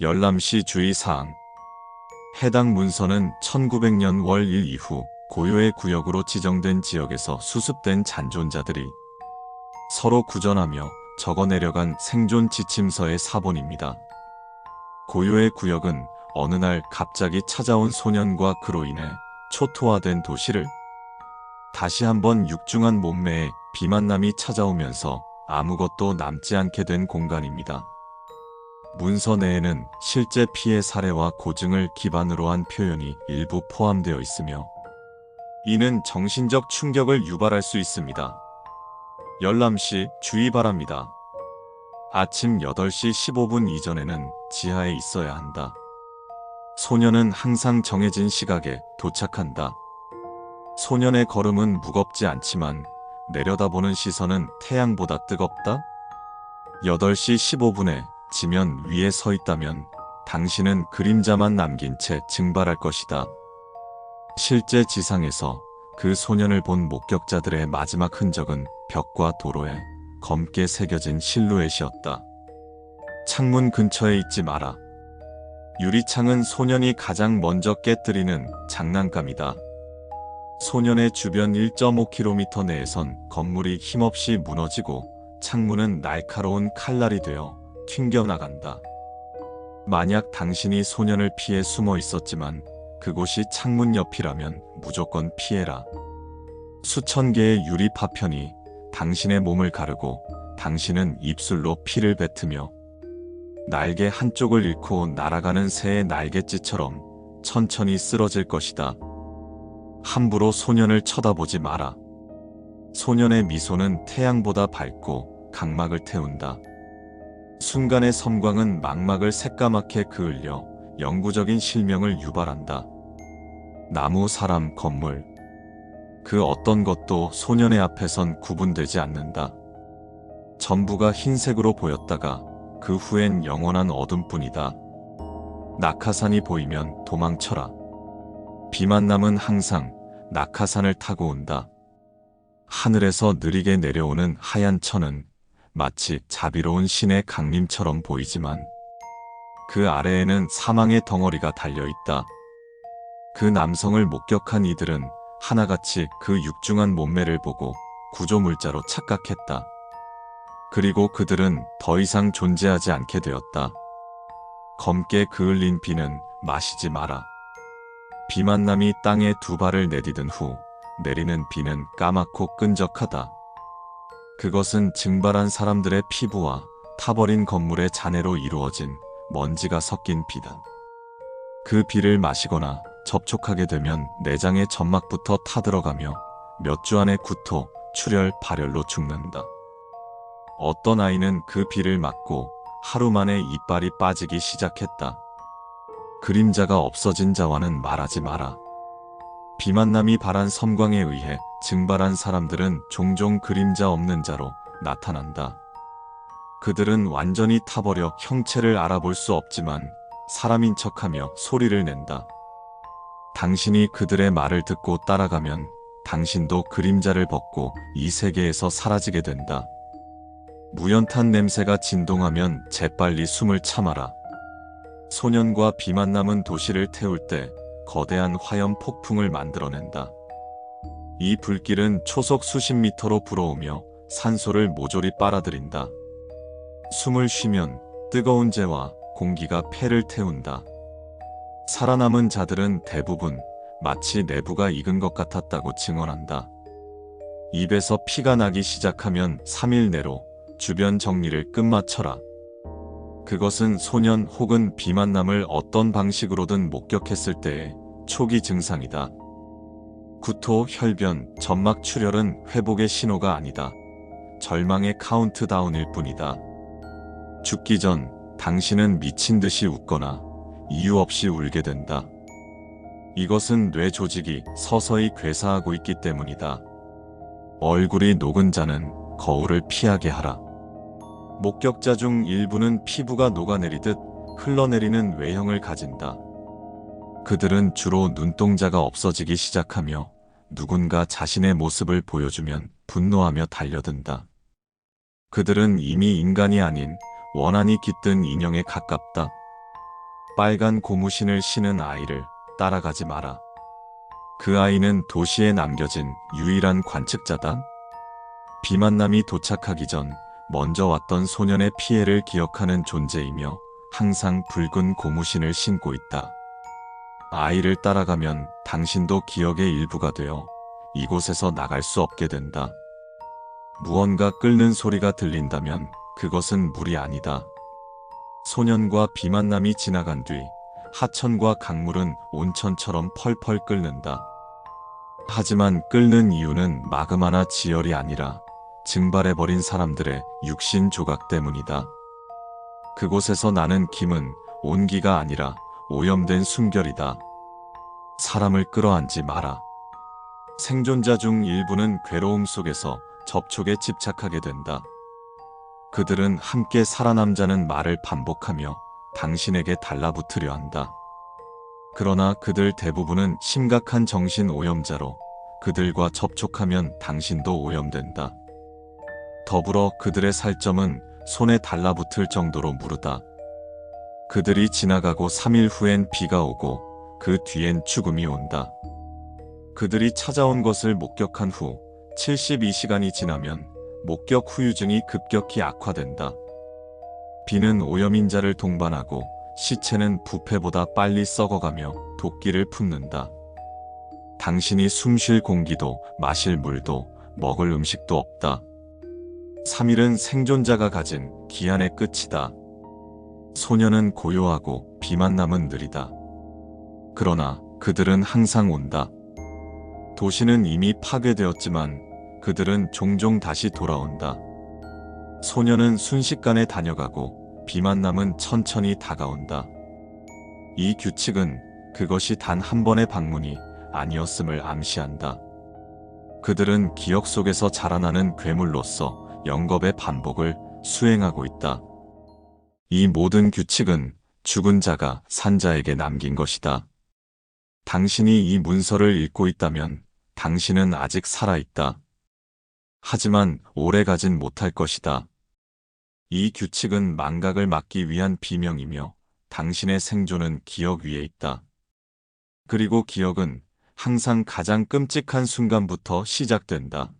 열람시 주의사항. 해당 문서는 1900년 월 1 이후 고유의 구역으로 지정된 지역에서 수습된 잔존자들이 서로 구전하며 적어내려간 생존 지침서의 사본입니다. 고유의 구역은 어느 날 갑자기 찾아온 소년과 그로 인해 초토화된 도시를 다시 한번 육중한 몸매의 비만남이 찾아오면서 아무것도 남지 않게 된 공간입니다. 문서 내에는 실제 피해 사례와 고증을 기반으로 한 표현이 일부 포함되어 있으며 이는 정신적 충격을 유발할 수 있습니다. 열람시 주의 바랍니다. 아침 8시 15분 이전에는 지하에 있어야 한다. 소년은 항상 정해진 시각에 도착한다. 소년의 걸음은 무겁지 않지만 내려다보는 시선은 태양보다 뜨겁다. 8시 15분에 지면 위에 서 있다면 당신은 그림자만 남긴 채 증발할 것이다. 실제 지상에서 그 소년을 본 목격자들의 마지막 흔적은 벽과 도로에 검게 새겨진 실루엣이었다. 창문 근처에 있지 마라. 유리창은 소년이 가장 먼저 깨뜨리는 장난감이다. 소년의 주변 1.5km 내에선 건물이 힘없이 무너지고 창문은 날카로운 칼날이 되어 튕겨나간다. 만약 당신이 소년을 피해 숨어 있었지만 그곳이 창문 옆이라면 무조건 피해라. 수천 개의 유리 파편이 당신의 몸을 가르고 당신은 입술로 피를 뱉으며 날개 한쪽을 잃고 날아가는 새의 날갯짓처럼 천천히 쓰러질 것이다. 함부로 소년을 쳐다보지 마라. 소년의 미소는 태양보다 밝고 각막을 태운다. 순간의 섬광은 망막을 새까맣게 그을려 영구적인 실명을 유발한다. 나무, 사람, 건물. 그 어떤 것도 소년의 앞에선 구분되지 않는다. 전부가 흰색으로 보였다가 그 후엔 영원한 어둠뿐이다. 낙하산이 보이면 도망쳐라. 비만남은 항상 낙하산을 타고 온다. 하늘에서 느리게 내려오는 하얀 천은 마치 자비로운 신의 강림처럼 보이지만 그 아래에는 사망의 덩어리가 달려있다. 그 남성을 목격한 이들은 하나같이 그 육중한 몸매를 보고 구조물자로 착각했다. 그리고 그들은 더 이상 존재하지 않게 되었다. 검게 그을린 비는 마시지 마라. 비만남이 땅에 두 발을 내디딘 후 내리는 비는 까맣고 끈적하다. 그것은 증발한 사람들의 피부와 타버린 건물의 잔해로 이루어진 먼지가 섞인 비다. 그 비를 마시거나 접촉하게 되면 내장의 점막부터 타들어가며 몇 주 안에 구토, 출혈, 발열로 죽는다. 어떤 아이는 그 비를 맞고 하루 만에 이빨이 빠지기 시작했다. 그림자가 없어진 자와는 말하지 마라. 비만남이 발한 섬광에 의해 증발한 사람들은 종종 그림자 없는 자로 나타난다. 그들은 완전히 타버려 형체를 알아볼 수 없지만 사람인 척하며 소리를 낸다. 당신이 그들의 말을 듣고 따라가면 당신도 그림자를 벗고 이 세계에서 사라지게 된다. 무연탄 냄새가 진동하면 재빨리 숨을 참아라. 소년과 비만남은 도시를 태울 때 거대한 화염 폭풍을 만들어낸다. 이 불길은 초속 수십 미터로 불어오며 산소를 모조리 빨아들인다. 숨을 쉬면 뜨거운 재와 공기가 폐를 태운다. 살아남은 자들은 대부분 마치 내부가 익은 것 같았다고 증언한다. 입에서 피가 나기 시작하면 3일 내로 주변 정리를 끝마쳐라. 그것은 소년 혹은 비만남을 어떤 방식으로든 목격했을 때의 초기 증상이다. 구토, 혈변, 점막 출혈은 회복의 신호가 아니다. 절망의 카운트다운일 뿐이다. 죽기 전 당신은 미친 듯이 웃거나 이유 없이 울게 된다. 이것은 뇌 조직이 서서히 괴사하고 있기 때문이다. 얼굴이 녹은 자는 거울을 피하게 하라. 목격자 중 일부는 피부가 녹아내리듯 흘러내리는 외형을 가진다. 그들은 주로 눈동자가 없어지기 시작하며 누군가 자신의 모습을 보여주면 분노하며 달려든다. 그들은 이미 인간이 아닌 원한이 깃든 인형에 가깝다. 빨간 고무신을 신은 아이를 따라가지 마라. 그 아이는 도시에 남겨진 유일한 관측자다. 비만남이 도착하기 전 먼저 왔던 소년의 피해를 기억하는 존재이며 항상 붉은 고무신을 신고 있다. 아이를 따라가면 당신도 기억의 일부가 되어 이곳에서 나갈 수 없게 된다. 무언가 끓는 소리가 들린다면 그것은 물이 아니다. 소년과 비만남이 지나간 뒤 하천과 강물은 온천처럼 펄펄 끓는다. 하지만 끓는 이유는 마그마나 지열이 아니라 증발해버린 사람들의 육신 조각 때문이다. 그곳에서 나는 김은 온기가 아니라 오염된 숨결이다. 사람을 끌어안지 마라. 생존자 중 일부는 괴로움 속에서 접촉에 집착하게 된다. 그들은 함께 살아남자는 말을 반복하며 당신에게 달라붙으려 한다. 그러나 그들 대부분은 심각한 정신 오염자로 그들과 접촉하면 당신도 오염된다. 더불어 그들의 살점은 손에 달라붙을 정도로 무르다. 그들이 지나가고 3일 후엔 비가 오고 그 뒤엔 죽음이 온다. 그들이 찾아온 것을 목격한 후 72시간이 지나면 목격 후유증이 급격히 악화된다. 비는 오염인자를 동반하고 시체는 부패보다 빨리 썩어가며 도끼를 품는다. 당신이 숨 쉴 공기도 마실 물도 먹을 음식도 없다. 3일은 생존자가 가진 기한의 끝이다. 소년은 고요하고 비만남은 느리다. 그러나 그들은 항상 온다. 도시는 이미 파괴되었지만 그들은 종종 다시 돌아온다. 소년은 순식간에 다녀가고 비만남은 천천히 다가온다. 이 규칙은 그것이 단 한 번의 방문이 아니었음을 암시한다. 그들은 기억 속에서 자라나는 괴물로서 영겁의 반복을 수행하고 있다. 이 모든 규칙은 죽은 자가 산자에게 남긴 것이다. 당신이 이 문서를 읽고 있다면 당신은 아직 살아있다. 하지만 오래 가진 못할 것이다. 이 규칙은 망각을 막기 위한 비명이며 당신의 생존은 기억 위에 있다. 그리고 기억은 항상 가장 끔찍한 순간부터 시작된다.